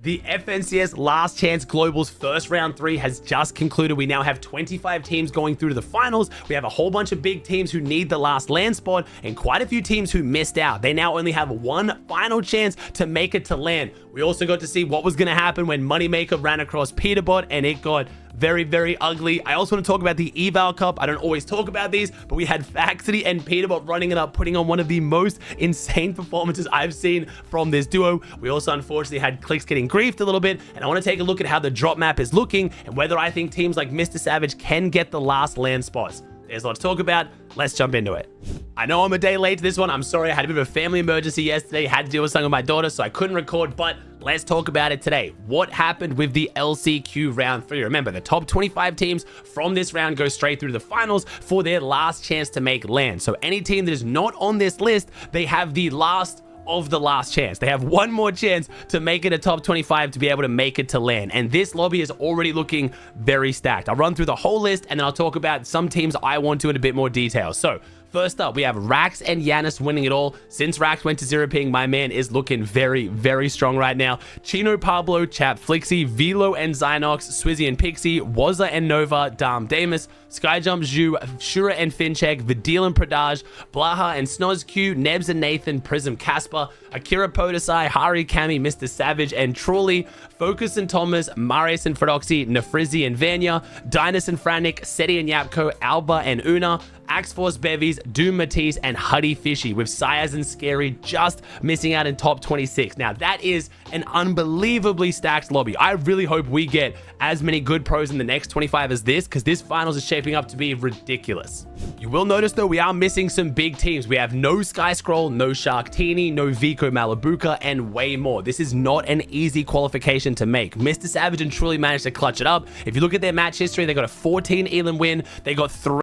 The FNCS Last Chance Global's first round 3 has just concluded. We now have 25 teams going through to the finals. We have a whole bunch of big teams who need the last land spot and quite a few teams who missed out. They now only have one final chance to make it to land. We also got to see what was going to happen when Moneymaker ran across Peterbot and it got very, very ugly. I also want to talk about the Eval Cup. I don't always talk about these, but we had Faxity and Peterbot running it up, putting on one of the most insane performances I've seen from this duo. We also unfortunately had Clicks getting griefed a little bit, and I want to take a look at how the drop map is looking and whether I think teams like Mr. Savage can get the last land spots. There's a lot to talk about. Let's jump into it. I know I'm a day late to this one. I'm sorry. I had a bit of a family emergency yesterday. Had to deal with something with my daughter, so I couldn't record, but let's talk about it today. What happened with the LCQ round 3? Remember, the top 25 teams from this round go straight through the finals for their last chance to make land. So any team that is not on this list, they have the last of the last chance. They have one more chance to make it a top 25 to be able to make it to land. And this lobby is already looking very stacked. I'll run through the whole list and then I'll talk about some teams I want to in a bit more detail. So first up, we have Rax and Yanis winning it all. Since Rax went to 0 ping, my man is looking very, very strong right now. Chino, Pablo, Chap, Flixie, Velo and Zynox, Swizzy and Pixie, Wazza and Nova, Dam Damus, Skyjump, Zhu, Shura and Fincheck, Vidil and Pradaj, Blaha and Snoz Q, Nebs and Nathan, Prism Casper, Akira Podesai, Hari Kami, Mr. Savage and Truly, Focus and Thomas, Marius and Fredoxy, Nefrizzi and Vanya, Dinus and Frantic, Seti and Yapko, Alba and Una, Axe Force Bevies, Doom Matisse, and Huddy Fishy, with Sayaz and Scary just missing out in top 26. Now, that is an unbelievably stacked lobby. I really hope we get as many good pros in the next 25 as this, because this finals is shaping up to be ridiculous. You will notice, though, we are missing some big teams. We have no Sky Scroll, no Sharktini, no Vico Malabuka, and way more. This is not an easy qualification to make. Mr. Savage and Truly managed to clutch it up. If you look at their match history, they got a 14 elim win. They got 3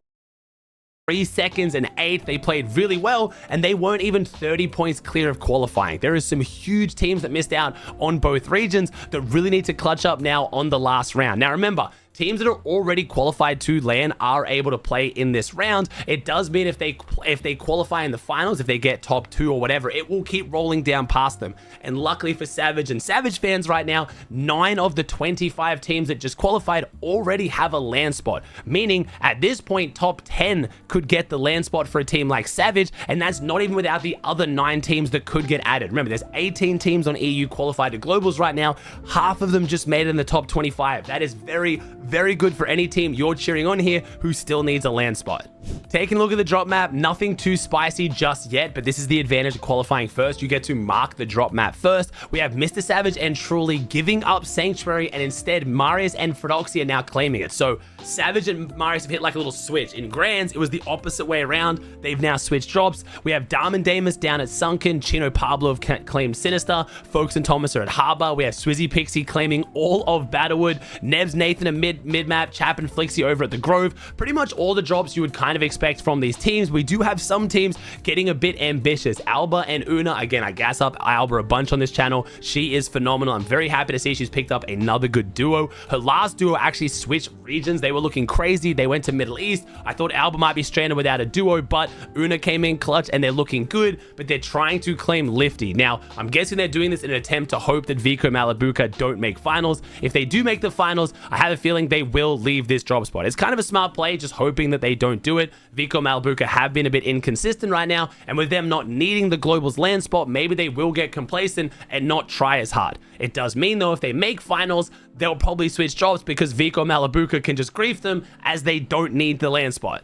seconds and 8. They played really well and they weren't even 30 points clear of qualifying. There is some huge teams that missed out on both regions that really need to clutch up now on the last round. Now remember, teams that are already qualified to land are able to play in this round. It does mean if they qualify in the finals, if they get top 2 or whatever, it will keep rolling down past them. And luckily for Savage and Savage fans right now, 9 of the 25 teams that just qualified already have a land spot. Meaning at this point, top 10 could get the land spot for a team like Savage, and that's not even without the other 9 teams that could get added. Remember, there's 18 teams on EU qualified to globals right now. Half of them just made it in the top 25. That is very, very good for any team you're cheering on here who still needs a land spot. Taking a look at the drop map, nothing too spicy just yet, but this is the advantage of qualifying first. You get to mark the drop map first. We have Mr. Savage and Truly giving up Sanctuary, and instead Marius and Fredoxy are now claiming it. So Savage and Marius have hit like a little switch. In Grands, it was the opposite way around. They've now switched drops. We have Dam and Damus down at Sunken. Chino Pablo have claimed Sinister. Folks and Thomas are at Harbor. We have Swizzy Pixie claiming all of Battlewood. Nebs, Nathan and mid-map. Chap and Flixie over at the Grove. Pretty much all the drops you would kind of expect from these teams. We do have some teams getting a bit ambitious. Alba and Una, again, I gas up Alba a bunch on this channel. She is phenomenal. I'm very happy to see she's picked up another good duo. Her last duo actually switched regions. They were looking crazy. They went to Middle East. I thought Alba might be stranded without a duo, but Una came in clutch and they're looking good, but they're trying to claim Lifty. Now, I'm guessing they're doing this in an attempt to hope that Vico Malabuka don't make finals. If they do make the finals, I have a feeling they will leave this drop spot. It's kind of a smart play, just hoping that they don't do it. Vico Malabuka have been a bit inconsistent right now, and with them not needing the Globals land spot, maybe they will get complacent and not try as hard. It does mean, though, if they make finals, they'll probably switch drops because Vico Malabuka can just grief them as they don't need the land spot.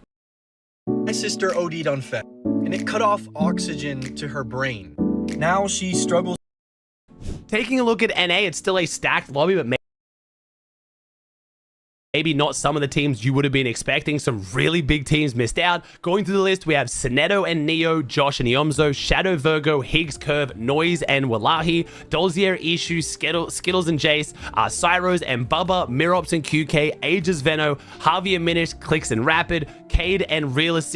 My sister OD'd on fat, and it cut off oxygen to her brain. Now she struggles. Taking a look at NA, it's still a stacked lobby, but maybe not some of the teams you would have been expecting. Some really big teams missed out. Going through the list, we have Sinetto and Neo, Josh and Iomzo, Shadow Virgo, Higgs Curve, Noise and Wallahi, Dolzier, Ishu, Skittles and Jace, Cyros and Bubba, Mirops and QK, Ages Veno, Javier Minish, Clicks and Rapid, Cade and Realize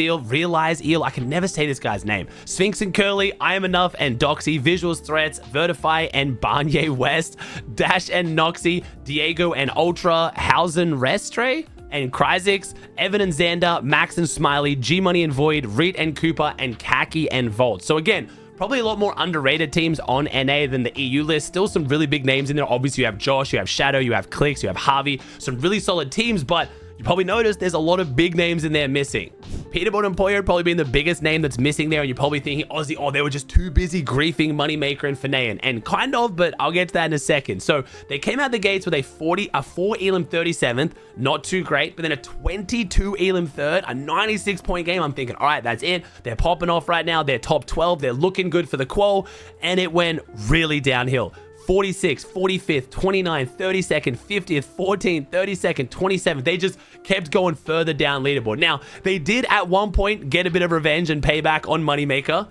Eel, I can never say this guy's name, Sphinx and Curly, I Am Enough and Doxy, Visuals Threats, Vertify and Barnier West, Dash and Noxy, Diego and Ultra, Hausen Restre, and Cryzix, Evan and Xander, Max and Smiley, G Money and Void, Reet and Cooper, and Kaki and Volt. So again, Probably a lot more underrated teams on NA than the EU list. Still some really big names in there. Obviously, you have Josh, you have Shadow, you have Clicks, you have Harvey. Some really solid teams, but you probably noticed there's a lot of big names in there missing. Peterbot and Poyo probably being the biggest name that's missing there, and you're probably thinking, Aussie, oh, they were just too busy griefing Moneymaker and Fanayan. And kind of, but I'll get to that in a second. So they came out the gates with a 4 Elim 37th, not too great, but then a 22 Elim 3rd, a 96-point game. I'm thinking, all right, that's it. They're popping off right now. They're top 12. They're looking good for the qual, and it went really downhill. 46th, 45th, 29th, 32nd, 50th, 14th, 32nd, 27th. They just kept going further down leaderboard. Now, they did at one point get a bit of revenge and payback on Moneymaker.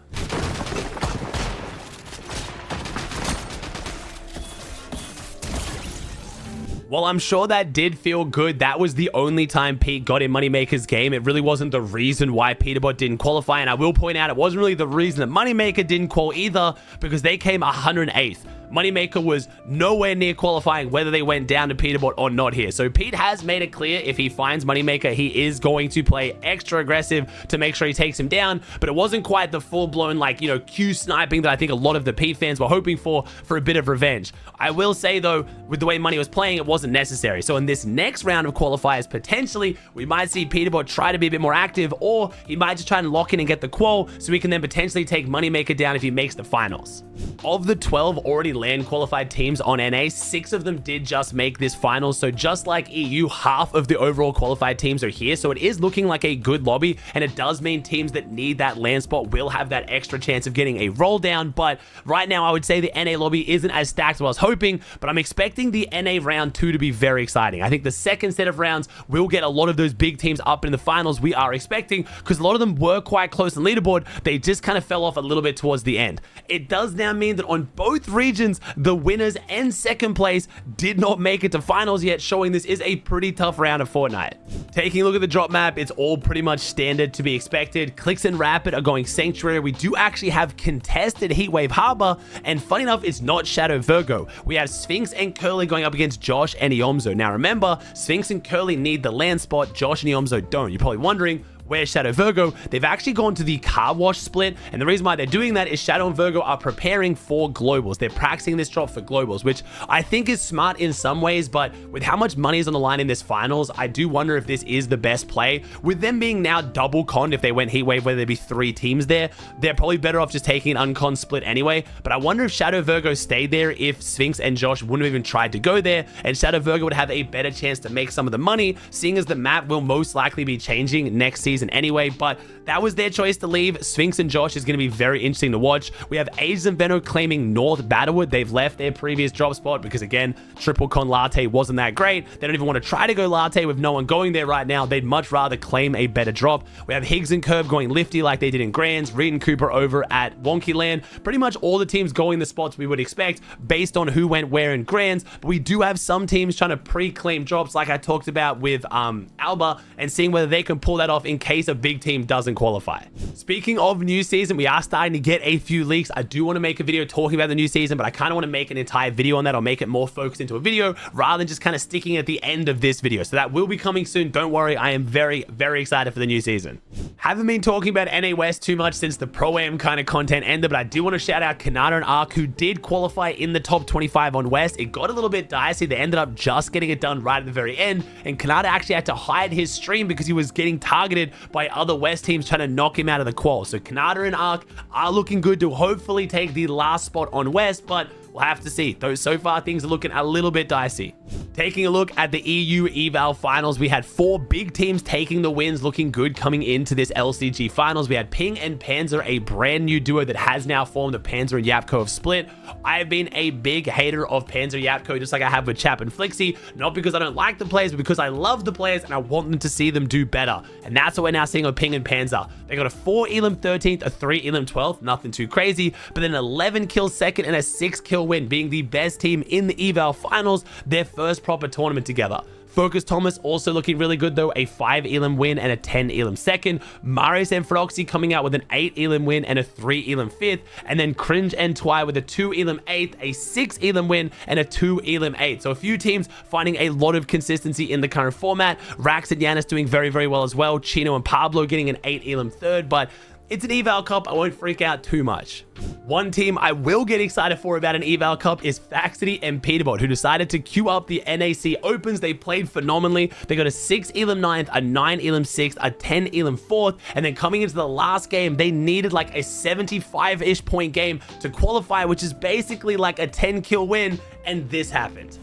While I'm sure that did feel good, that was the only time Pete got in Moneymaker's game. It really wasn't the reason why Peterbot didn't qualify, and I will point out it wasn't really the reason that Moneymaker didn't qual either, because they came 108th. Moneymaker was nowhere near qualifying whether they went down to Peterbot or not here. So Pete has made it clear if he finds Moneymaker, he is going to play extra aggressive to make sure he takes him down. But it wasn't quite the full-blown, like, you know, Q sniping that I think a lot of the Pete fans were hoping for a bit of revenge. I will say, though, with the way Money was playing, it wasn't necessary. So in this next round of qualifiers, potentially, we might see Peterbot try to be a bit more active, or he might just try and lock in and get the qual so he can then potentially take Moneymaker down if he makes the finals. Of the 12 already land qualified teams on NA, 6 of them did just make this finals. So just like EU, half of the overall qualified teams are here. So it is looking like a good lobby, and it does mean teams that need that land spot will have that extra chance of getting a roll down. But right now, I would say the NA lobby isn't as stacked as I was hoping, but I'm expecting the NA round 2 to be very exciting. I think the second set of rounds will get a lot of those big teams up in the finals we are expecting, because a lot of them were quite close in leaderboard. They just kind of fell off a little bit towards the end. It does now mean that on both regions, the winners and second place did not make it to finals yet, showing this is a pretty tough round of Fortnite. Taking a look at the drop map, it's all pretty much standard to be expected. Clicks and Rapid are going Sanctuary. We do actually have contested Heatwave Harbor, and funny enough, it's not Shadow Virgo. We have Sphinx and Curly going up against Josh and Iomzo. Now remember, Sphinx and Curly need the land spot, Josh and Iomzo don't. You're probably wondering, where's Shadow Virgo? They've actually gone to the car wash split, and the reason why they're doing that is Shadow and Virgo are preparing for globals. They're practicing this drop for globals, which I think is smart in some ways, but with how much money is on the line in this finals, I do wonder if this is the best play. With them being now double conned, if they went Heatwave, whether there be 3 teams there, they're probably better off just taking an uncon split anyway. But I wonder if Shadow Virgo stayed there, if Sphinx and Josh wouldn't have even tried to go there, and Shadow Virgo would have a better chance to make some of the money, seeing as the map will most likely be changing next season anyway. But that was their choice to leave. Sphinx and Josh is going to be very interesting to watch. We have Ages and Veno claiming North Battlewood. They've left their previous drop spot because, again, Triple Con Latte wasn't that great. They don't even want to try to go Latte with no one going there right now. They'd much rather claim a better drop. We have Higgs and Curb going Lifty like they did in Grands, Reed and Cooper over at Wonky Land. Pretty much all the teams going the spots we would expect based on who went where in Grands. But we do have some teams trying to pre-claim drops like I talked about with Alba, and seeing whether they can pull that off in case a big team doesn't qualify. Speaking of new season, we are starting to get a few leaks. I do want to make a video talking about the new season, but I kind of want to make an entire video on that. I'll make it more focused into a video rather than just kind of sticking at the end of this video. So that will be coming soon. Don't worry. I am very, very excited for the new season. Haven't been talking about NA West too much since the Pro-Am kind of content ended, but I do want to shout out Kanata and Ark, who did qualify in the top 25 on West. It got a little bit dicey. They ended up just getting it done right at the very end, and Kanata actually had to hide his stream because he was getting targeted by other West teams trying to knock him out of the qual. So Kanata and Ark are looking good to hopefully take the last spot on West, but we'll have to see. Though so far things are looking a little bit dicey. Taking a look at the EU Eval finals, we had 4 big teams taking the wins, looking good coming into this LCG finals. We had Ping and Panzer, a brand new duo that has now formed. The Panzer and Yapko have split. I have been a big hater of Panzer Yapko, just like I have with Chap and Flixie, not because I don't like the players, but because I love the players and I want them to see them do better. And that's what we're now seeing with Ping and Panzer. They got a 4 Elim 13th, a 3 Elim 12th, nothing too crazy, but then 11 kills second and a 6 kill win, being the best team in the Eval finals, their first proper tournament together. Focus Thomas also looking really good though, a 5 Elim win and a 10 Elim second. Marius and Froxy coming out with an 8 Elim win and a 3 Elim fifth, and then Cringe and Twy with a 2 Elim 8th, a 6 Elim win and a 2 Elim 8. So a few teams finding a lot of consistency in the current format. Rax and Yanis doing very, very well as well. Chino and Pablo getting an 8 Elim third, but It's an eval cup. I won't freak out too much. One team I will get excited for about an eval cup is Faxity and Peterbot, who decided to queue up the NAC Opens. They played phenomenally. They got a 6 elim 9th, a 9 elim 6th, a 10 elim 4th, and then coming into the last game, they needed like a 75-ish point game to qualify, which is basically like a 10 kill win, and this happened.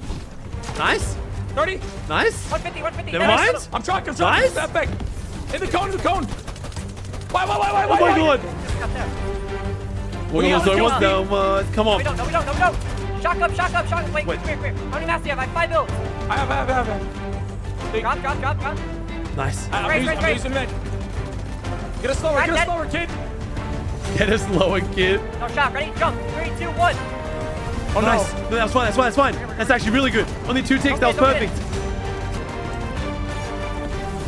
Nice. 30. Nice. 150. Never mind. I'm trying. Nice. Step back. In the cone. Why? Oh my god. We're almost almost. Come on. We don't. Shock up. Wait. How many maps do you have? I have 5 builds. I have. Drop. Nice. I'm using mid. Get a slower, kid. Get us lower, kid. No shot. Ready? Jump. 3, 2, 1. Oh, nice. No, that's fine. That's actually really good. Only 2 ticks. That was perfect.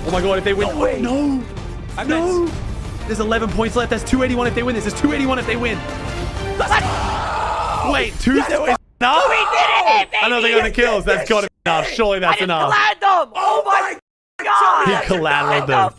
Oh my god, if they win. No way. No. There's 11 points left. That's 281 if they win this. There's 281 if they win. Wait, 2 enough? We did it, baby. I know they got the kills. That's got to be enough. Surely that's enough. I just collided them. Oh my god. He collateraled them.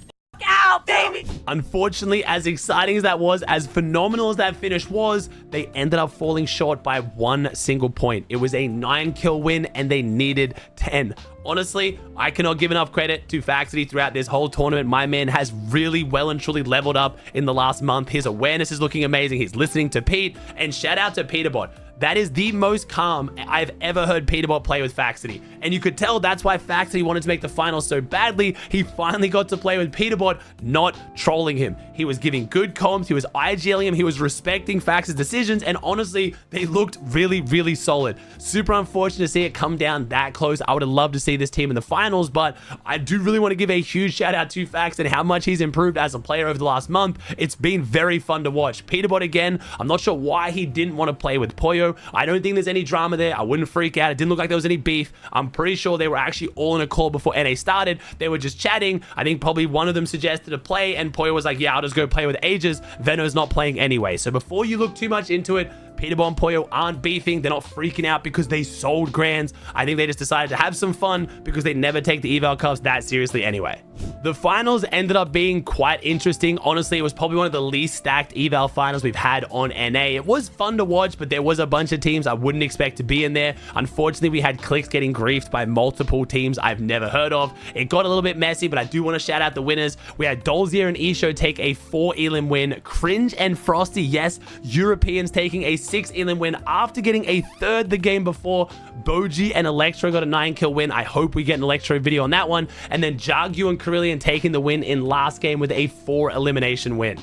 Out, baby. Unfortunately, as exciting as that was, as phenomenal as that finish was, they ended up falling short by 1 single point. It was a 9 kill win and they needed 10. Honestly, I cannot give enough credit to Faxity throughout this whole tournament. My man has really well and truly leveled up in the last month. His awareness is looking amazing. He's listening to Pete, and shout out to Peterbot. That is the most calm I've ever heard Peterbot play with Faxity. And you could tell that's why Faxity wanted to make the finals so badly. He finally got to play with Peterbot, not trolling him. He was giving good comms, he was IGLing him, he was respecting Fax's decisions, and honestly, they looked really, really solid. Super unfortunate to see it come down that close. I would have loved to see this team in the finals, but I do really want to give a huge shout out to Fax and how much he's improved as a player over the last month. It's been very fun to watch. Peterbot again, I'm not sure why he didn't want to play with Pollo. I don't think there's any drama there. I wouldn't freak out. It didn't look like there was any beef. I'm pretty sure they were actually all in a call before NA started. They were just chatting. I think probably one of them suggested a play, and Pollo was like, yeah, I'll just go play with Aegis. Veno's not playing anyway. So before you look too much into it, Peterbot and Pollo aren't beefing. They're not freaking out because they sold grands. I think they just decided to have some fun because they never take the eval cups that seriously anyway. The finals ended up being quite interesting. Honestly, it was probably one of the least stacked eval finals we've had on NA. It was fun to watch, but there was a bunch of teams I wouldn't expect to be in there. Unfortunately, we had Clicks getting griefed by multiple teams I've never heard of. It got a little bit messy, but I do want to shout out the winners. We had Dolzier and Isho take a 4 elim win. Cringe and Frosty, yes, Europeans taking a 6 elim win after getting a 3rd the game before. Boji and Electro got a 9 kill win. I hope we get an Electro video on that one. And then Jagu and Carillion taking the win in last game with a 4 elimination win.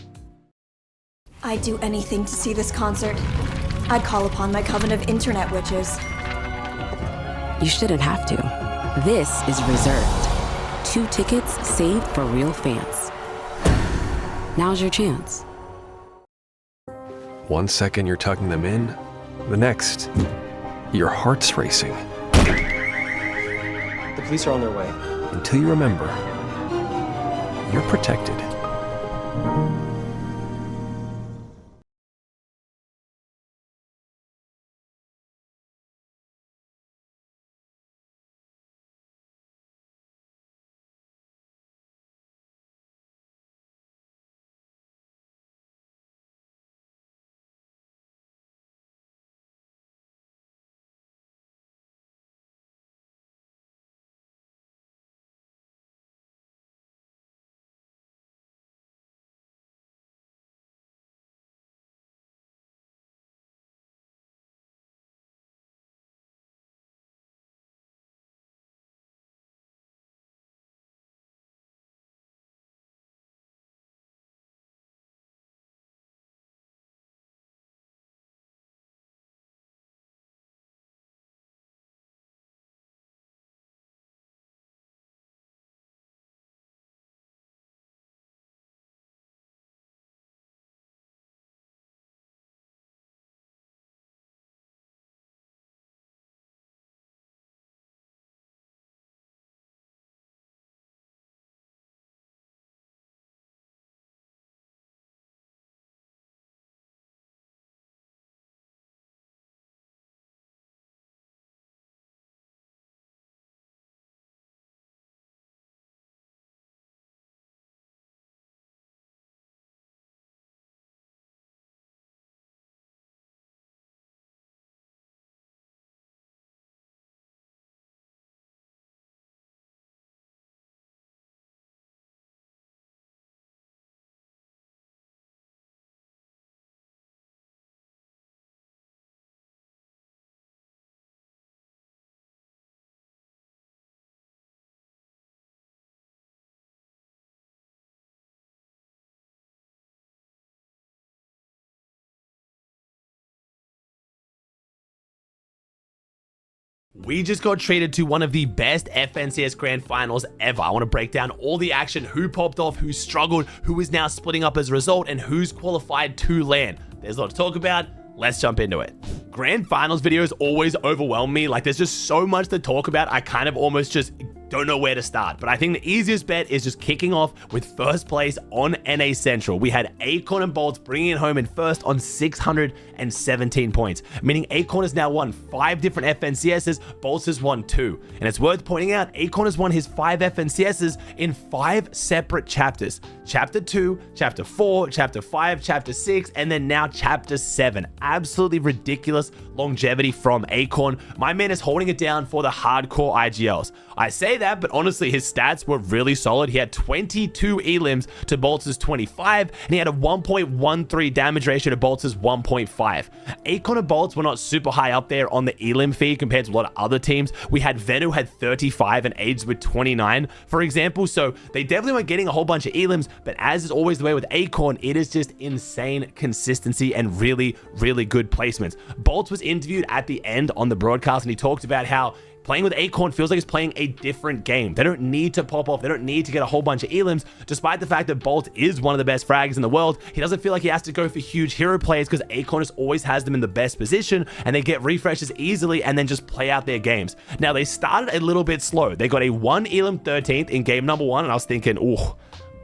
I'd do anything to see this concert. I'd call upon my coven of internet witches. You shouldn't have to. This is reserved. 2 tickets saved for real fans. Now's your chance. 1 second you're tucking them in, the next, your heart's racing. The police are on their way. Until you remember, you're protected. We just got treated to one of the best FNCS Grand Finals ever. I want to break down all the action, who popped off, who struggled, who is now splitting up as a result, and who's qualified to LAN. There's a lot to talk about. Let's jump into it. Grand Finals videos always overwhelm me. Like, there's just so much to talk about. I kind of almost just don't know where to start. But I think the easiest bet is just kicking off with first place on NA Central. We had Acorn and Bolts bringing it home in first on 617 points, meaning Acorn has now won 5 different FNCSs, Bolts has won 2. And it's worth pointing out, Acorn has won his 5 FNCSs in 5 separate chapters. Chapter 2, Chapter 4, Chapter 5, Chapter 6, and then now Chapter 7. Absolutely ridiculous longevity from Acorn. My man is holding it down for the hardcore IGLs. I say that, but honestly, his stats were really solid. He had 22 elims to Bolts' 25, and he had a 1.13 damage ratio to Bolts' 1.5. Acorn and Bolts were not super high up there on the elim feed compared to a lot of other teams. We had Venu had 35 and Aids with 29, for example, so they definitely weren't getting a whole bunch of elims, but as is always the way with Acorn, it is just insane consistency and really, really good placements. Bolts was interviewed at the end on the broadcast, and he talked about how playing with Acorn feels like it's playing a different game. They don't need to pop off. They don't need to get a whole bunch of elims, despite the fact that Bolt is one of the best fraggers in the world. He doesn't feel like he has to go for huge hero plays because Acorn just always has them in the best position, and they get refreshes easily and then just play out their games. Now, they started a little bit slow. They got a 1 elim 13th in game number 1, and I was thinking, ooh,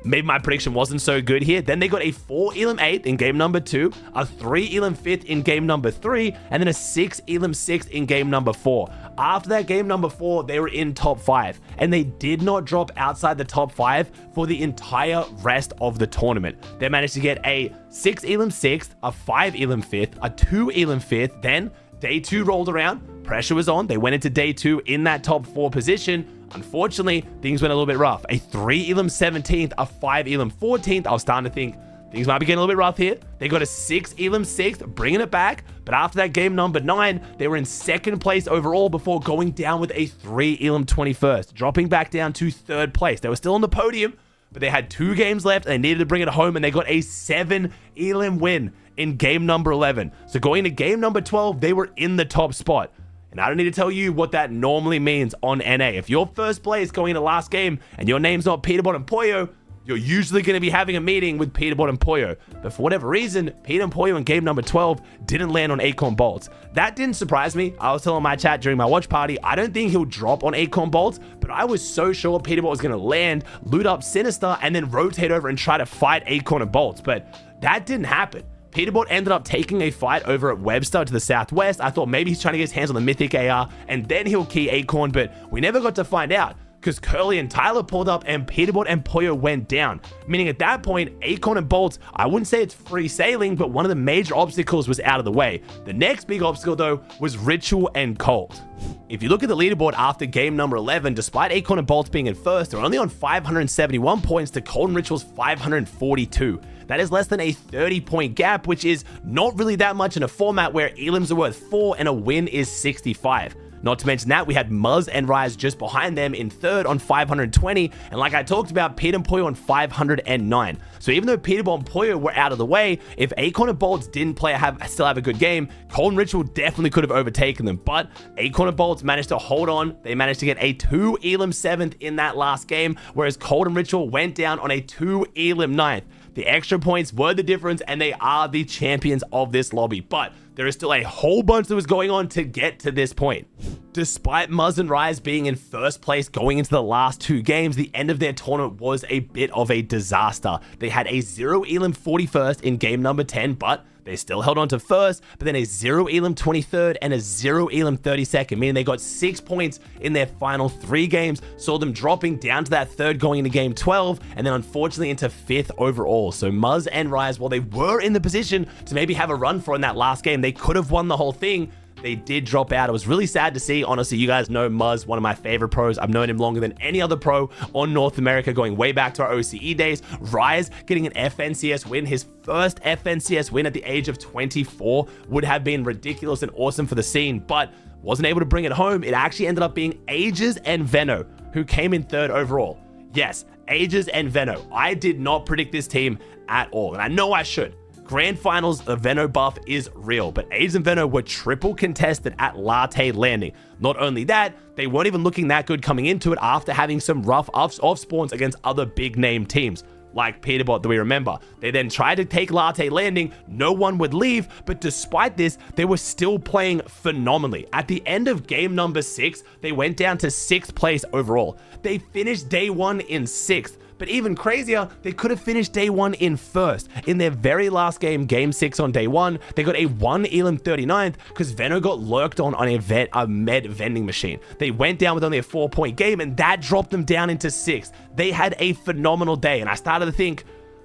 maybe my prediction wasn't so good here. Then they got a 4 elim 8th in game number 2, a 3 elim 5th in game number 3, and then a 6 elim 6th in game number 4. After that game number 4, they were in top 5, and they did not drop outside the top 5 for the entire rest of the tournament. They managed to get a 6 elim 6th, a 5 elim 5th, a 2 elim 5th. Then day 2 rolled around, pressure was on. They went into day 2 in that top 4 position. Unfortunately, things went a little bit rough. A 3 elim 17th, a 5 elim 14th. I was starting to think things might be getting a little bit rough here. They got a 6 elim 6th, bringing it back. But after that game number 9, they were in 2nd place overall before going down with a 3 elim 21st, dropping back down to 3rd place. They were still on the podium, but they had 2 games left and they needed to bring it home, and they got a 7 elim win in game number 11. So going into game number 12, they were in the top spot. And I don't need to tell you what that normally means on NA. If your first place going into last game and your name's not Peterbot and Pollo, you're usually going to be having a meeting with Peterbot and Pollo. But for whatever reason, Peter and Pollo in game number 12 didn't land on Acorn Bolts. That didn't surprise me. I was telling my chat during my watch party, I don't think he'll drop on Acorn Bolts, but I was so sure Peterbot was going to land, loot up Sinister, and then rotate over and try to fight Acorn and Bolts. But that didn't happen. Peterbot ended up taking a fight over at Webster to the southwest. I thought maybe he's trying to get his hands on the Mythic AR and then he'll key Acorn, but we never got to find out because Curly and Tyler pulled up and Peterbot and Pollo went down. Meaning at that point, Acorn and Bolts, I wouldn't say it's free sailing, but one of the major obstacles was out of the way. The next big obstacle though was Ritual and Colt. If you look at the leaderboard after game number 11, despite Acorn and Bolts being in first, they're only on 571 points to Colt and Ritual's 542. That is less than a 30-point gap, which is not really that much in a format where elims are worth 4 and a win is 65. Not to mention that we had Muzz and Rise just behind them in 3rd on 520, and like I talked about, Pete and Pollo on 509. So even though Peterbot and Pollo were out of the way, if Acorn and Bolts didn't still have a good game, Colt and Ritual definitely could have overtaken them. But Acorn and Bolts managed to hold on. They managed to get a 2 elim 7th in that last game, whereas Colt and Ritual went down on a 2 elim 9th. The extra points were the difference, and they are the champions of this lobby. But there is still a whole bunch that was going on to get to this point. Despite Muzz and Rise being in first place going into the last 2 games, the end of their tournament was a bit of a disaster. They had a 0 elim 41st in game number 10, but they still held on to first, but then a 0 elim 23rd and a 0 elim 32nd, meaning they got 6 points in their final 3 games, saw them dropping down to that 3rd going into game 12, and then unfortunately into 5th overall. So Muzz and Rise, while they were in the position to maybe have a run for in that last game, they could have won the whole thing. They did drop out. It was really sad to see. Honestly, you guys know Muzz, one of my favorite pros. I've known him longer than any other pro on North America, going way back to our OCE days. Rise getting an FNCS win, his first FNCS win at the age of 24, would have been ridiculous and awesome for the scene, but wasn't able to bring it home. It actually ended up being Ages and Veno who came in 3rd overall. Yes, Ages and Veno. I did not predict this team at all, and I know I should. Grand Finals, the Veno buff is real, but Aegis and Veno were triple contested at Latte Landing. Not only that, they weren't even looking that good coming into it after having some rough off spawns against other big name teams, like Peterbot that we remember. They then tried to take Latte Landing, no one would leave, but despite this, they were still playing phenomenally. At the end of game number 6, they went down to 6th place overall. They finished day 1 in 6th. But even crazier, they could have finished day 1 in 1st. In their very last game, game 6 on day 1, they got a 1 elim 39th because Veno got lurked on a med vending machine. They went down with only a 4-point game, and that dropped them down into 6th. They had a phenomenal day, and I started to think,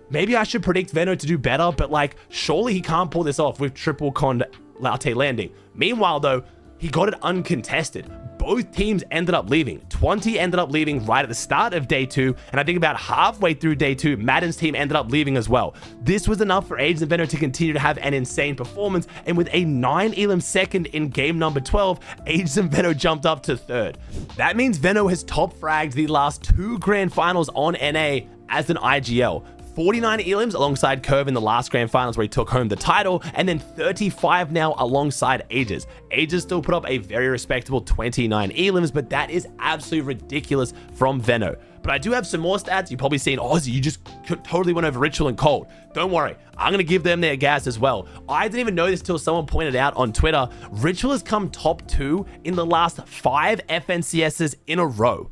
maybe I should predict Veno to do better, but like, surely he can't pull this off with triple con Latte Landing. Meanwhile though, he got it uncontested. Both teams ended up leaving. 20 ended up leaving right at the start of day 2, and I think about halfway through day 2, Madden's team ended up leaving as well. This was enough for Aegis and Veno to continue to have an insane performance, and with a 9 elim second in game number 12, Aegis and Veno jumped up to 3rd. That means Veno has top fragged the last 2 grand finals on NA as an IGL. 49 elims alongside Curve in the last grand finals where he took home the title, and then 35 now alongside Aegis. Aegis still put up a very respectable 29 elims, but that is absolutely ridiculous from Veno. But I do have some more stats. You've probably seen, Ozzy, you just totally went over Ritual and Cold. Don't worry, I'm going to give them their gas as well. I didn't even know this till someone pointed out on Twitter. Ritual has come top 2 in the last 5 FNCSs in a row.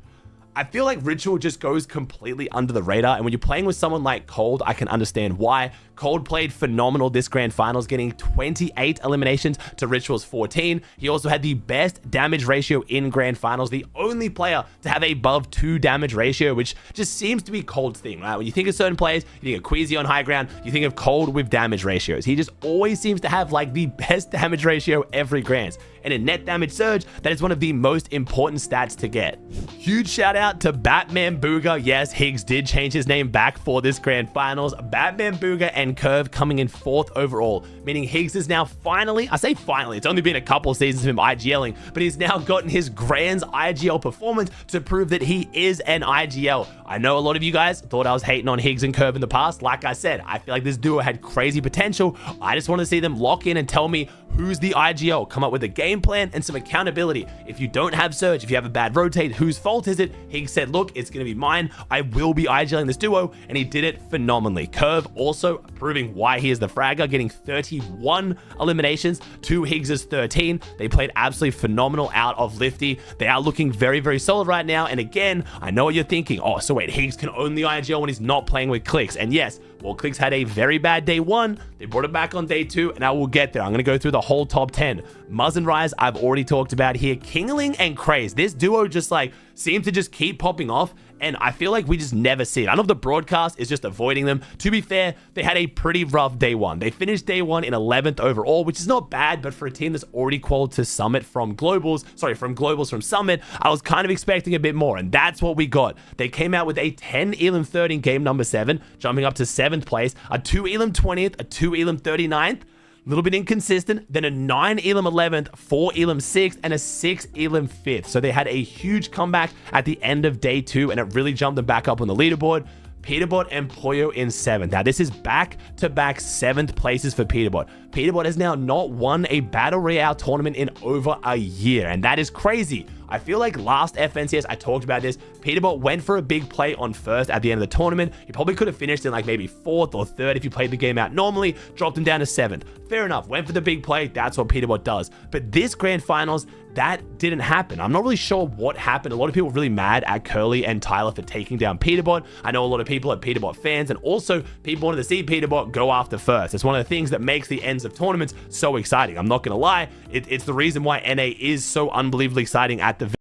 I feel like Ritual just goes completely under the radar, and when you're playing with someone like Cold, I can understand why. Cold played phenomenal this grand finals, getting 28 eliminations to Ritual's 14. He also had the best damage ratio in grand finals, the only player to have above 2 damage ratio, which just seems to be Cold's thing, right? When you think of certain players, you think of Queasy on high ground, you think of Cold with damage ratios. He just always seems to have like the best damage ratio every grands. And in net damage surge, that is one of the most important stats to get. Huge shout out to Batman Booger. Yes, Higgs did change his name back for this grand finals. Batman Booger and Curve coming in 4th overall, meaning Higgs is now finally, I say finally, it's only been a couple seasons of him IGLing, but he's now gotten his Grands IGL performance to prove that he is an IGL. I know a lot of you guys thought I was hating on Higgs and Curve in the past. Like I said, I feel like this duo had crazy potential. I just want to see them lock in and tell me who's the IGL, come up with a game plan and some accountability. If you don't have Surge, if you have a bad rotate, whose fault is it? Higgs said, look, it's going to be mine. I will be IGLing this duo, and he did it phenomenally. Curve also proving why he is the fragger, getting 31 eliminations to Higgs's 13. They played absolutely phenomenal out of Lifty. They are looking very, very solid right now. And again, I know what you're thinking. Oh, so wait, Higgs can only IGL when he's not playing with Clicks. And yes, well, Clicks had a very bad day 1. They brought it back on day 2, and I will get there. I'm going to go through the whole top 10. Muzz and Rise, I've already talked about here. Kingling and Craze. This duo just like seems to just keep popping off, and I feel like we just never see it. I don't know if the broadcast is just avoiding them. To be fair, they had a pretty rough day 1. They finished day 1 in 11th overall, which is not bad, but for a team that's already qualified to Summit from Globals, from Summit, I was kind of expecting a bit more, and that's what we got. They came out with a 10 elim 3rd in game number 7, jumping up to 7th place, a 2 elim 20th, a 2 elim 39th, a little bit inconsistent, then a 9 elim 11th, 4 elim 6th, and a 6 elim 5th. So they had a huge comeback at the end of day 2, and it really jumped them back up on the leaderboard. Peterbot and Poyo in 7th. Now, this is back-to-back 7th places for Peterbot. Peterbot has now not won a Battle Royale tournament in over a year, and that is crazy. I feel like last FNCS, I talked about this. Peterbot went for a big play on 1st at the end of the tournament. He probably could have finished in like maybe 4th or 3rd if you played the game out normally, dropped him down to 7th. Fair enough, went for the big play. That's what Peterbot does. But this grand finals, that didn't happen. I'm not really sure what happened. A lot of people were really mad at Curly and Tyler for taking down Peterbot. I know a lot of people are Peterbot fans, and also people wanted to see Peterbot go after 1st. It's one of the things that makes the ends of tournaments so exciting. I'm not going to lie. It's the reason why NA is so unbelievably exciting at the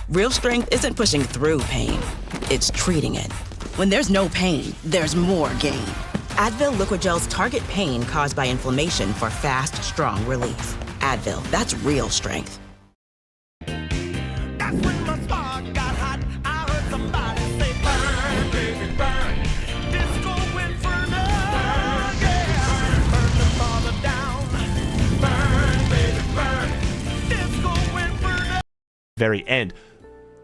Real strength isn't pushing through pain, it's treating it. When there's no pain, there's more gain. Advil Liquid Gel's target pain caused by inflammation for fast, strong relief. Advil, that's real strength. That's when my spark got hot. I heard somebody say, burn, baby, burn. Disco Inferno, yeah. Burn the father down. Burn, baby, burn. Disco Inferno. Very end.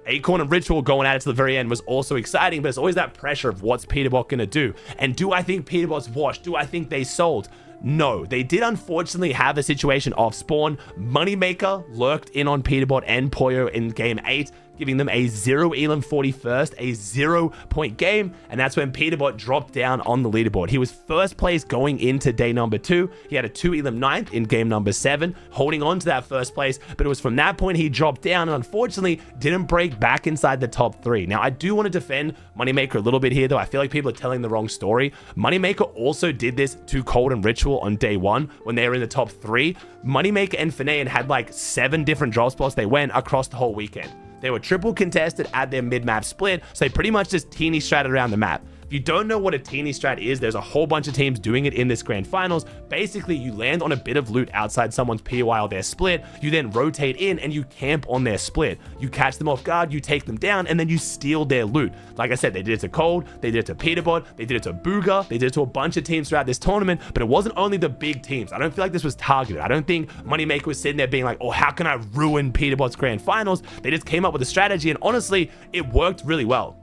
Acorn and Ritual going at it to the very end was also exciting, but it's always that pressure of what's Peterbot going to do. And do I think Peterbot's washed? Do I think they sold? No, they did unfortunately have a situation of spawn. Moneymaker lurked in on Peterbot and Poyo in game 8, giving them a 0 elim 41st, a 0-point game, and that's when Peterbot dropped down on the leaderboard. He was first place going into day number 2. He had a 2 elim 9th in game number 7, holding on to that first place, but it was from that point he dropped down and unfortunately didn't break back inside the top 3. Now, I do want to defend Moneymaker a little bit here, though. I feel like people are telling the wrong story. Moneymaker also did this to Cold and Ritual on day 1 when they were in the top 3. Moneymaker and Fanayan had like 7 different drop spots they went across the whole weekend. They were triple contested at their mid-map split, so they pretty much just teeny stratted around the map. If you don't know what a teeny strat is, there's a whole bunch of teams doing it in this grand finals. Basically, you land on a bit of loot outside someone's POI or their split, you then rotate in and you camp on their split. You catch them off guard, you take them down, and then you steal their loot. Like I said, they did it to Cold, they did it to Peterbot, they did it to Booga, they did it to a bunch of teams throughout this tournament, but it wasn't only the big teams. I don't feel like this was targeted. I don't think Moneymaker was sitting there being like, oh, how can I ruin Peterbot's grand finals? They just came up with a strategy, and honestly, it worked really well.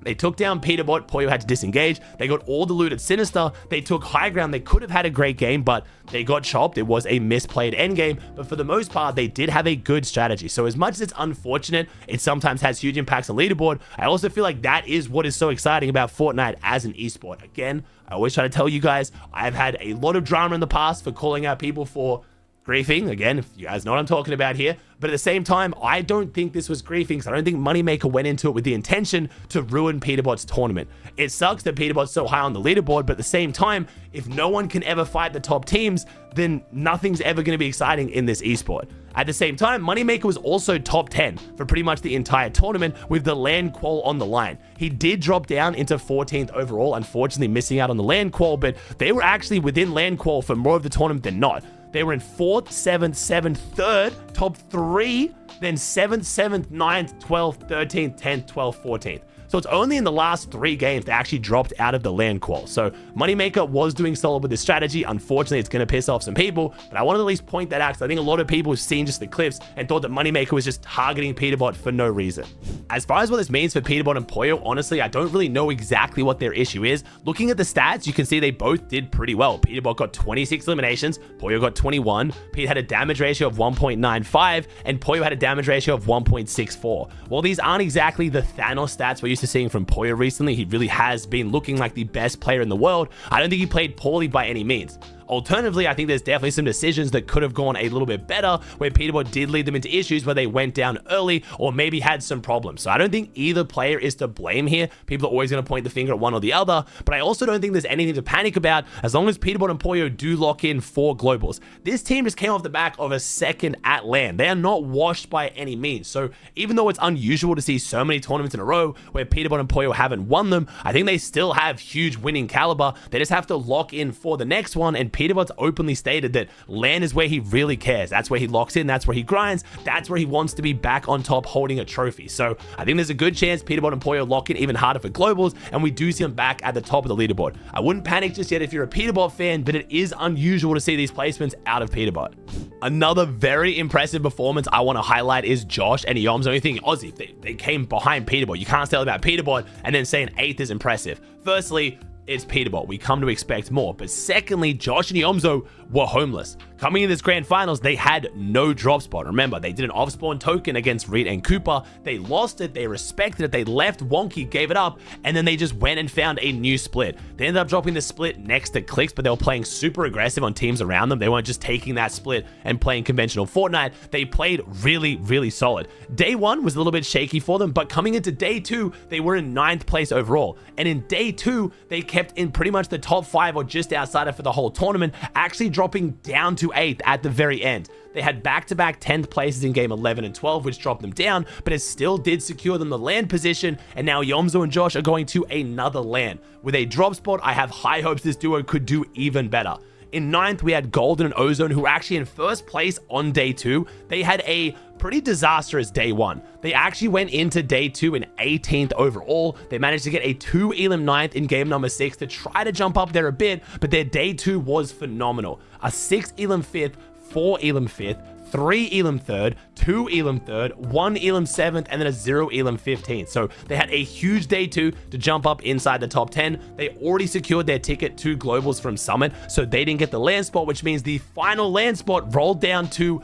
They took down Peterbot, Poyo had to disengage, they got all the loot at Sinister, they took high ground, they could have had a great game, but they got chopped. It was a misplayed endgame, but for the most part, they did have a good strategy. So as much as it's unfortunate, it sometimes has huge impacts on leaderboard, I also feel like that is what is so exciting about Fortnite as an esport. Again, I always try to tell you guys, I've had a lot of drama in the past for calling out people for griefing, again, if you guys know what I'm talking about here, but at the same time, I don't think this was griefing because I don't think Moneymaker went into it with the intention to ruin Peterbot's tournament. It sucks that Peterbot's so high on the leaderboard, but at the same time, if no one can ever fight the top teams, then nothing's ever going to be exciting in this esport. At the same time, Moneymaker was also top 10 for pretty much the entire tournament with the land qual on the line. He did drop down into 14th overall, unfortunately missing out on the land qual, but they were actually within land qual for more of the tournament than not. They were in 4th, 7th, 7th, 3rd, top 3, then 7th, 7th, 9th, 12th, 13th, 10th, 12th, 14th. So it's only in the last 3 games they actually dropped out of the land qual. So Moneymaker was doing solid with this strategy. Unfortunately, it's going to piss off some people, but I want to at least point that out because I think a lot of people have seen just the clips and thought that Moneymaker was just targeting Peterbot for no reason. As far as what this means for Peterbot and Poyo, honestly, I don't really know exactly what their issue is. Looking at the stats, you can see they both did pretty well. Peterbot got 26 eliminations, Poyo got 21. Pete had a damage ratio of 1.95, and Poyo had a damage ratio of 1.64. While these aren't exactly the Thanos stats we're used to seeing from Poyo recently, he really has been looking like the best player in the world. I don't think he played poorly by any means. Alternatively, I think there's definitely some decisions that could have gone a little bit better where Peterbot did lead them into issues where they went down early or maybe had some problems. So I don't think either player is to blame here. People are always going to point the finger at one or the other, but I also don't think there's anything to panic about as long as Peterbot and Poyo do lock in 4 globals. This team just came off the back of a 2nd at LAN. They are not washed by any means. So even though it's unusual to see so many tournaments in a row where Peterbot and Poyo haven't won them, I think they still have huge winning caliber. They just have to lock in for the next one, and Peterbot's openly stated that LAN is where he really cares. That's where he locks in, that's where he grinds, that's where he wants to be back on top holding a trophy. So I think there's a good chance Peterbot and Poyo lock in even harder for globals, and we do see them back at the top of the leaderboard. I wouldn't panic just yet if you're a Peterbot fan, but it is unusual to see these placements out of Peterbot. Another very impressive performance I want to highlight is Josh and Yom's. The only thing, Aussie, they came behind Peterbot. You can't say about Peterbot and then saying 8th is impressive. Firstly, it's Peterbot. We come to expect more. But secondly, Josh and Yomzo were homeless. Coming in this grand finals, they had no drop spot. Remember, they did an off-spawn token against Reed and Cooper. They lost it, they respected it, they left Wonky, gave it up, and then they just went and found a new split. They ended up dropping the split next to Clicks, but they were playing super aggressive on teams around them. They weren't just taking that split and playing conventional Fortnite. They played really, really solid. Day 1 was a little bit shaky for them, but coming into day 2, they were in 9th place overall. And in day 2, they kept in pretty much the top 5 or just outside it for the whole tournament, actually dropping down to 8th at the very end. They had back-to-back 10th places in game 11 and 12, which dropped them down, but it still did secure them the LAN position, and now Yomzo and Josh are going to another LAN. With a drop spot, I have high hopes this duo could do even better. In 9th, we had Golden and Ozone, who were actually in 1st place on day 2. They had a pretty disastrous day 1. They actually went into day 2 in 18th overall. They managed to get a 2 elim 9th in game number 6 to try to jump up there a bit, but their day 2 was phenomenal. A 6 elim 5th, 4 elim 5th, 3 Elam 3rd, 2 Elam 3rd, 1 Elam 7th, and then a 0 Elam 15th. So they had a huge day 2 to jump up inside the top 10. They already secured their ticket to Globals from Summit, so they didn't get the land spot, which means the final land spot rolled down to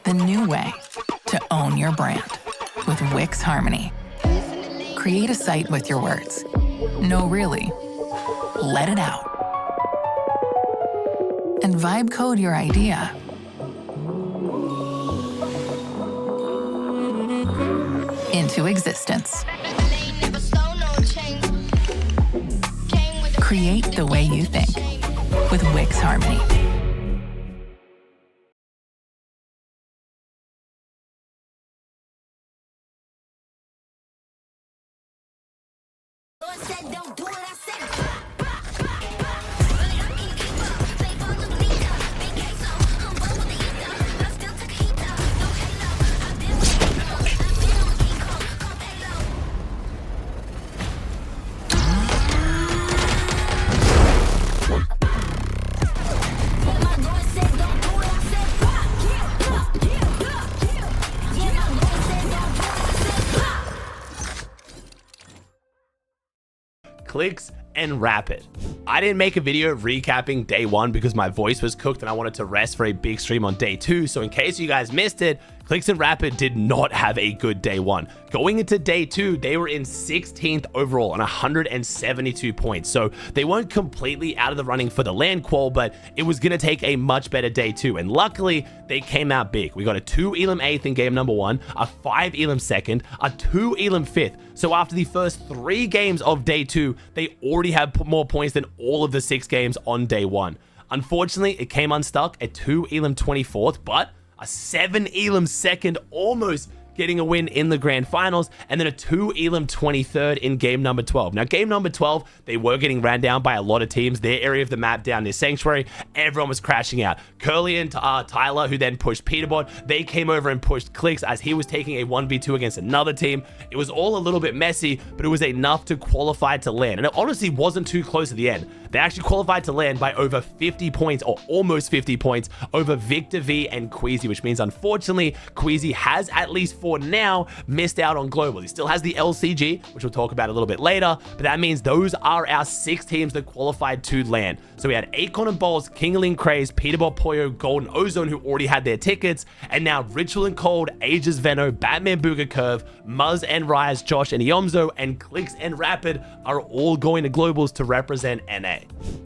the new way to own your brand with Wix Harmony. Create a site with your words. No, really. Let it out. And vibe code your idea. Into existence. Create the way you think with Wix Harmony. Clicks and Rapid. I didn't make a video recapping day 1 because my voice was cooked and I wanted to rest for a big stream on day 2. So in case you guys missed it, Clicks and Rapid did not have a good day 1. Going into day 2, they were in 16th overall on 172 points. So they weren't completely out of the running for the land qual, but it was going to take a much better day 2. And luckily, they came out big. We got a 2 Elam 8th in game number 1, a 5 Elam 2nd, a 2 Elam 5th. So after the first 3 games of day 2, they already had more points than all of the 6 games on day 1. Unfortunately, it came unstuck at 2 Elam 24th, but a 7 Elam 2nd, almost getting a win in the grand finals, and then a 2 Elam 23rd in game number 12. Now, game number 12, they were getting ran down by a lot of teams. Their area of the map down near Sanctuary, everyone was crashing out. Curly and Tyler, who then pushed Peterbot, they came over and pushed Clicks as he was taking a 1v2 against another team. It was all a little bit messy, but it was enough to qualify to land, and it honestly wasn't too close at the end. They actually qualified to land by over 50 points, or almost 50 points, over Victor V and Queasy, which means, unfortunately, Queasy has, at least for now, missed out on Global. He still has the LCG, which we'll talk about a little bit later, but that means those are our 6 teams that qualified to land. So we had Acorn and Balls, Kingaling Craze, Peterbot Poyo, Golden Ozone, who already had their tickets, and now Ritual and Cold, Aegis Veno, Batman Booger Curve, Muzz and Rise, Josh and Iomzo, and Clicks and Rapid are all going to Globals to represent NA.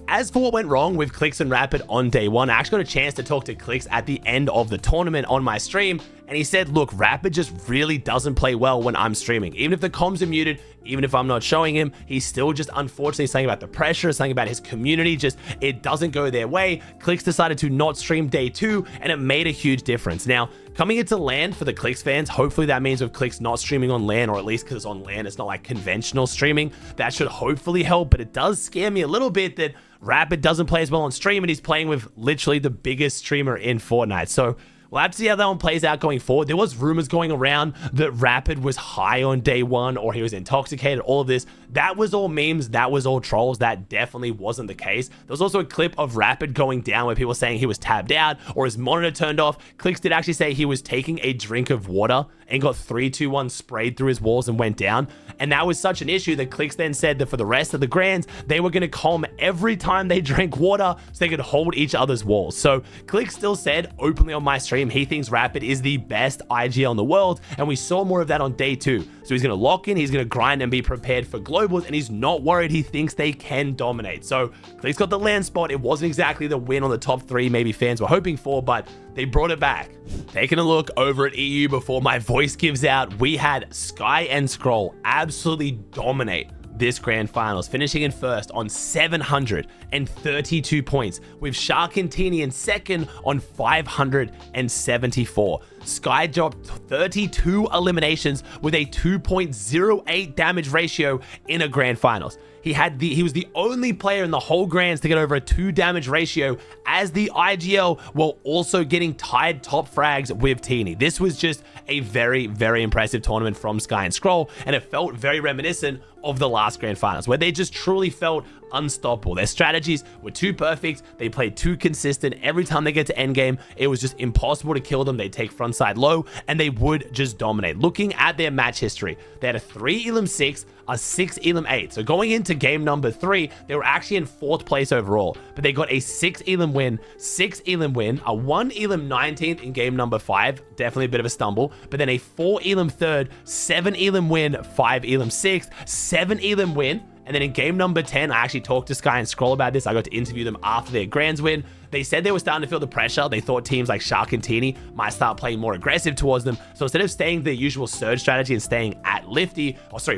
As for what went wrong with Clicks and Rapid on day 1, I actually got a chance to talk to Clicks at the end of the tournament on my stream, and he said, look, Rapid just really doesn't play well when I'm streaming. Even if the comms are muted, even if I'm not showing him, he's still just, unfortunately, something about the pressure, something about his community, just it doesn't go their way. Clicks decided to not stream day 2, and it made a huge difference. Now, coming into LAN for the Clicks fans, hopefully that means with Clicks not streaming on LAN, or at least because it's on LAN, it's not like conventional streaming, that should hopefully help, but it does scare me a little bit that Rapid doesn't play as well on stream, and he's playing with literally the biggest streamer in Fortnite. So we'll have to see how that one plays out going forward. There was rumors going around that Rapid was high on day 1 or he was intoxicated, all of this. That was all memes. That was all trolls. That definitely wasn't the case. There was also a clip of Rapid going down where people saying he was tabbed out or his monitor turned off. Clicks did actually say he was taking a drink of water and got 3-2-1 sprayed through his walls and went down. And that was such an issue that Clicks then said that for the rest of the grands, they were going to calm every time they drank water so they could hold each other's walls. So Clicks still said openly on my stream, he thinks Rapid is the best IGL in the world, and we saw more of that on day 2. So he's going to lock in, he's going to grind and be prepared for Globals, and he's not worried. He thinks they can dominate. So Clicks got the land spot. It wasn't exactly the win on the top 3 maybe fans were hoping for, but they brought it back. Taking a look over at EU before my voice gives out, we had Sky and Scroll absolutely dominate this grand finals, finishing in first on 732 points, with Shark and Teeny in second on 574. Sky dropped 32 eliminations with a 2.08 damage ratio in a grand finals. He was the only player in the whole grands to get over a 2 damage ratio as the IGL, while also getting tied top frags with Teeny. This was just a very, very impressive tournament from Sky and Scroll, and it felt very reminiscent of the last grand finals, where they just truly felt unstoppable. Their strategies were too perfect. They played too consistent. Every time they get to endgame, it was just impossible to kill them. They'd take frontside low, and they would just dominate. Looking at their match history, they had a 3 Elim 6, a 6 Elim 8. So going into game number 3, they were actually in 4th place overall, but they got a 6 Elim win, 6 Elim win, a 1 Elim 19th in game number 5, definitely a bit of a stumble, but then a 4 Elim 3rd, 7 Elim win, 5 Elim 6th, 7 Elim win, and then in game number 10, I actually talked to Sky and Scroll about this. I got to interview them after their grands win. They said they were starting to feel the pressure. They thought teams like Shark and Teeny might start playing more aggressive towards them. So instead of staying their usual surge strategy and staying at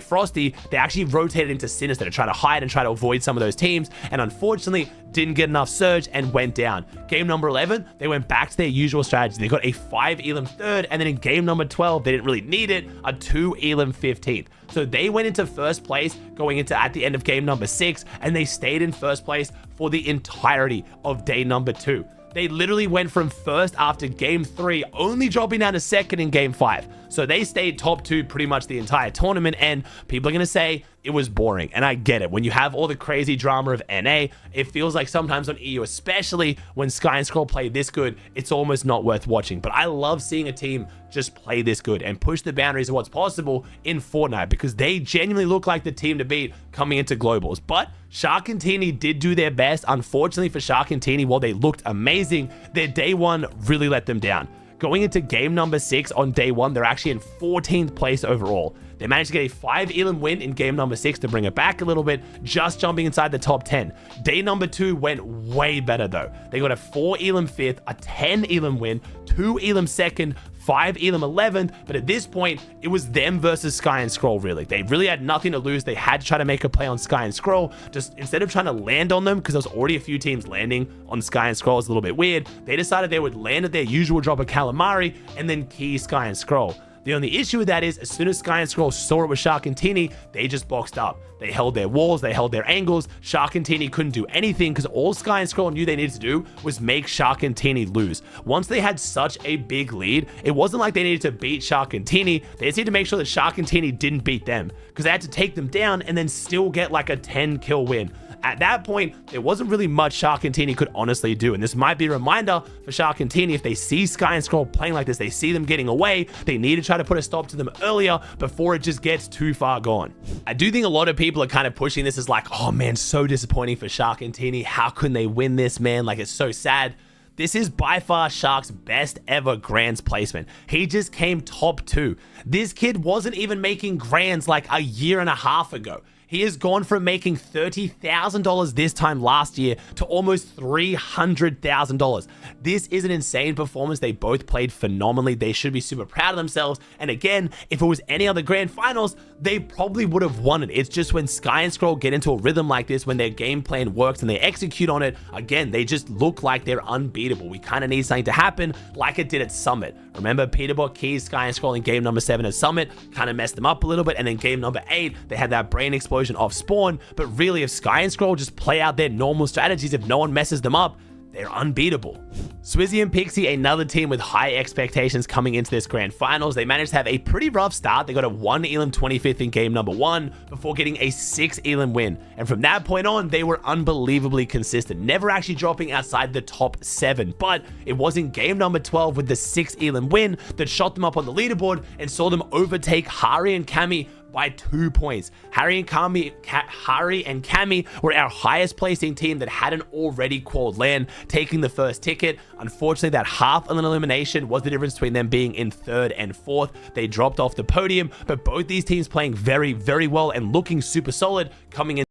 Frosty, they actually rotated into Sinister to try to hide and try to avoid some of those teams. And unfortunately, didn't get enough surge and went down. Game number 11, they went back to their usual strategy. They got a 5 Elim 3rd, and then in game number 12, they didn't really need it, a 2 Elim 15th. So they went into first place going into at the end of game number 6, and they stayed in first place for the entirety of day number 2. They literally went from first after game 3, only dropping down to second in game 5. So they stayed top 2 pretty much the entire tournament, and people are going to say it was boring. And I get it. When you have all the crazy drama of NA, it feels like sometimes on EU, especially when Sky and Scroll play this good, it's almost not worth watching. But I love seeing a team just play this good and push the boundaries of what's possible in Fortnite, because they genuinely look like the team to beat coming into globals. But Shark and Teeny did do their best. Unfortunately for Shark and Teeny, while they looked amazing, their day 1 really let them down. Going into game number 6 on day 1, they're actually in 14th place overall. They managed to get a 5 Elim win in game number 6 to bring it back a little bit, just jumping inside the top 10. Day number 2 went way better though. They got a 4 Elim 5th, a 10 Elim win, 2 Elim 2nd, 5 Elim 11th, but at this point, it was them versus Sky and Scroll, really. They really had nothing to lose. They had to try to make a play on Sky and Scroll. Just instead of trying to land on them, because there was already a few teams landing on Sky and Scroll, it's a little bit weird, they decided they would land at their usual drop of Calamari and then key Sky and Scroll. The only issue with that is, as soon as Sky and Scroll saw it with Shark and Teeny, they just boxed up. They held their walls, they held their angles. Shark and Teeny couldn't do anything because all Sky and Scroll knew they needed to do was make Shark and Teeny lose. Once they had such a big lead, it wasn't like they needed to beat Shark and Teeny. They just needed to make sure that Shark and Teeny didn't beat them, because they had to take them down and then still get like a 10 kill win. At that point, there wasn't really much Shark and Teeny could honestly do. And this might be a reminder for Shark and Teeny, if they see Sky and Scroll playing like this, they see them getting away, they need to try to put a stop to them earlier before it just gets too far gone. I do think a lot of people are kind of pushing this as like, oh man, so disappointing for Shark and Teeny. How couldn't they win this, man? Like, it's so sad. This is by far Shark's best ever grands placement. He just came top 2. This kid wasn't even making grands like a year and a half ago. He has gone from making $30,000 this time last year to almost $300,000. This is an insane performance. They both played phenomenally. They should be super proud of themselves. And again, if it was any other grand finals, they probably would have won it. It's just when Sky and Scroll get into a rhythm like this, when their game plan works and they execute on it, again, they just look like they're unbeatable. We kind of need something to happen like it did at Summit. Remember, Peterbot keys Sky and Scroll in game number 7 at Summit, kind of messed them up a little bit. And then game number 8, they had that brain explosion off spawn. But really, if Sky and Scroll just play out their normal strategies, if no one messes them up, they're unbeatable. Swizzy and Pixie, another team with high expectations coming into this grand finals. They managed to have a pretty rough start. They got a 1 Elim 25th in game number 1 before getting a 6 Elim win. And from that point on, they were unbelievably consistent, never actually dropping outside the top 7. But it was in game number 12 with the 6 Elim win that shot them up on the leaderboard and saw them overtake Hari and Cammy by 2 points. Hari and Cammy were our highest placing team that hadn't already qualified LAN, taking the first ticket. Unfortunately, that half an elimination was the difference between them being in 3rd and 4th. They dropped off the podium, but both these teams playing very, very well and looking super solid coming in.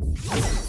Bye.